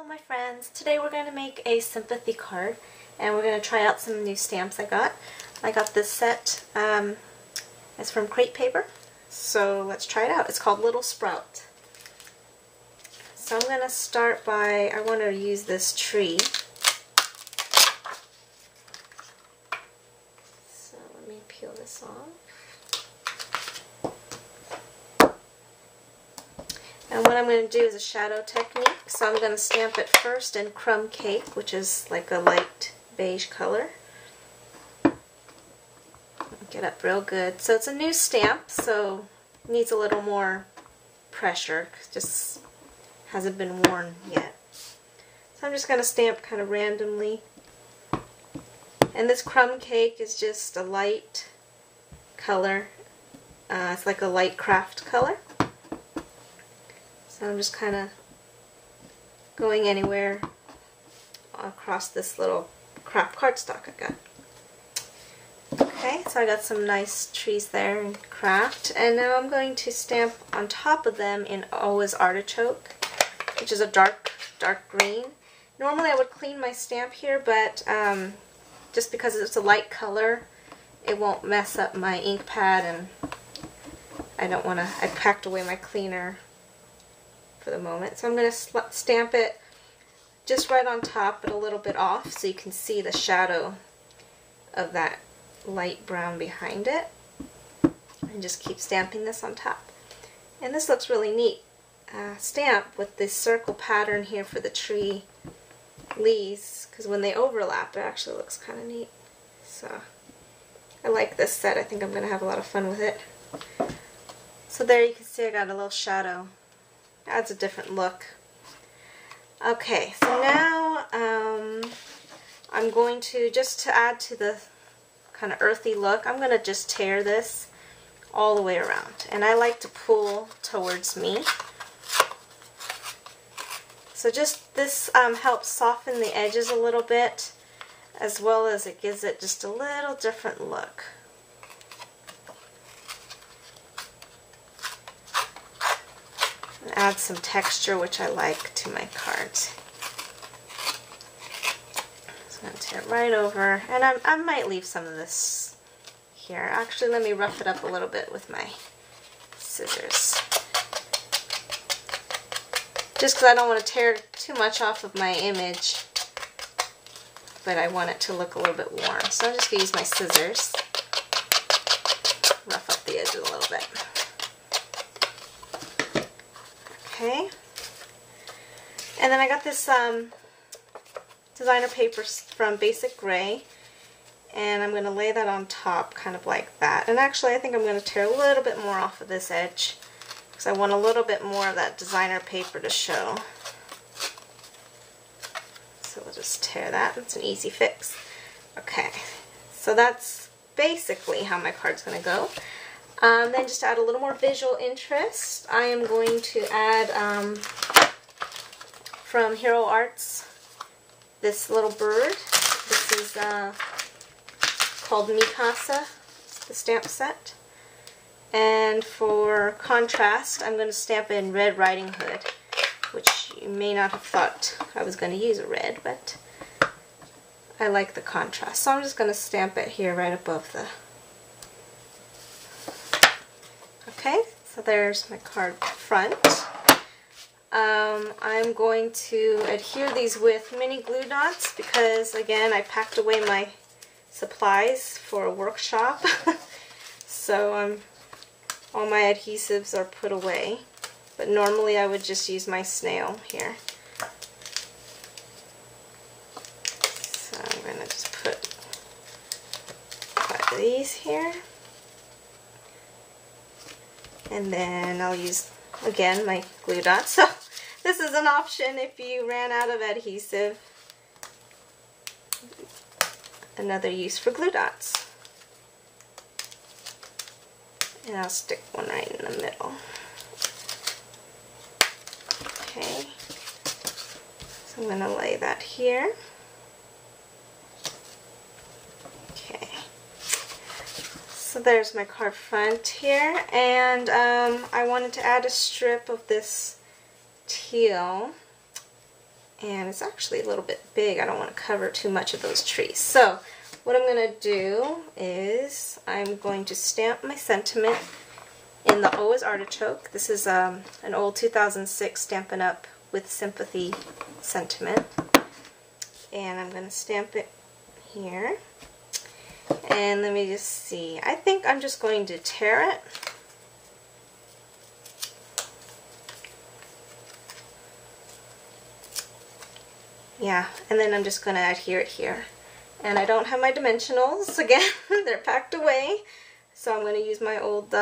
Hello my friends, today we're going to make a sympathy card and we're going to try out some new stamps I got. I got this set, it's from Crate Paper, so let's try it out. It's called Little Sprout. So I'm going to start by, I want to use this tree. So let me peel this off. And what I'm going to do is a shadow technique. So I'm going to stamp it first in Crumb Cake, which is like a light beige color. Get up real good. So it's a new stamp, so it needs a little more pressure. Just hasn't been worn yet. So I'm just going to stamp kind of randomly. And this Crumb Cake is just a light color. It's like a light craft color. So I'm just kind of going anywhere across this little craft cardstock I got. Okay, so I got some nice trees there in craft, and now I'm going to stamp on top of them in Always Artichoke, which is a dark green. Normally I would clean my stamp here, but just because it's a light color, it won't mess up my ink pad, and I don't want to, I packed away my cleaner for the moment. So I'm going to stamp it just right on top but a little bit off so you can see the shadow of that light brown behind it, and just keep stamping this on top. And this looks really neat stamp with this circle pattern here for the tree leaves, because when they overlap it actually looks kind of neat. So I like this set. I think I'm going to have a lot of fun with it. So there you can see I got a little shadow. Adds a different look. Okay, so now I'm going to, just to add to the kind of earthy look, I'm going to just tear this all the way around. And I like to pull towards me. So just this helps soften the edges a little bit, as well as it gives it just a little different look. Add some texture, which I like, to my cards. So I'm going to tear it right over, and I might leave some of this here. Actually, let me rough it up a little bit with my scissors. Just because I don't want to tear too much off of my image, but I want it to look a little bit warm. So I'm just going to use my scissors, rough up the edges a little bit. Okay, and then I got this designer paper from Basic Gray, and I'm going to lay that on top kind of like that. And actually I think I'm going to tear a little bit more off of this edge because I want a little bit more of that designer paper to show. So we'll just tear that. It's an easy fix. Okay, so that's basically how my card's going to go. Then just to add a little more visual interest, I am going to add from Hero Arts this little bird. This is called Mikasa, the stamp set. And for contrast, I'm going to stamp in Red Riding Hood, which you may not have thought I was going to use a red, but I like the contrast. So I'm just going to stamp it here right above the... Okay, so there's my card front. I'm going to adhere these with mini glue dots because, again, I packed away my supplies for a workshop. So all my adhesives are put away. But normally I would just use my snail here. So I'm going to just put 5 of these here. And then I'll use, again, my glue dots. So this is an option if you ran out of adhesive. Another use for glue dots. And I'll stick one right in the middle. Okay. So I'm going to lay that here. Okay. So there's my card front here, and I wanted to add a strip of this teal, And it's actually a little bit big. I don't want to cover too much of those trees. So what I'm going to do is I'm going to stamp my sentiment in the O is Artichoke. This is an old 2006 Stampin' Up! With Sympathy sentiment. And I'm going to stamp it here. And let me just see. I think I'm just going to tear it. Yeah, and then I'm just going to adhere it here. And I don't have my dimensionals again. They're packed away. So I'm going to use my old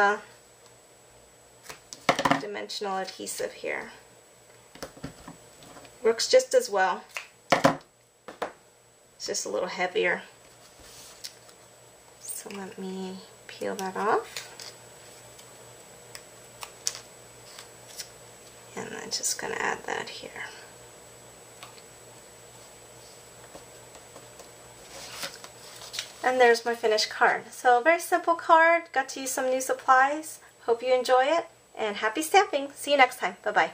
dimensional adhesive here. Works just as well. It's just a little heavier. So let me peel that off. And I'm just going to add that here. And there's my finished card. So a very simple card. Got to use some new supplies. Hope you enjoy it. And happy stamping. See you next time. Bye-bye.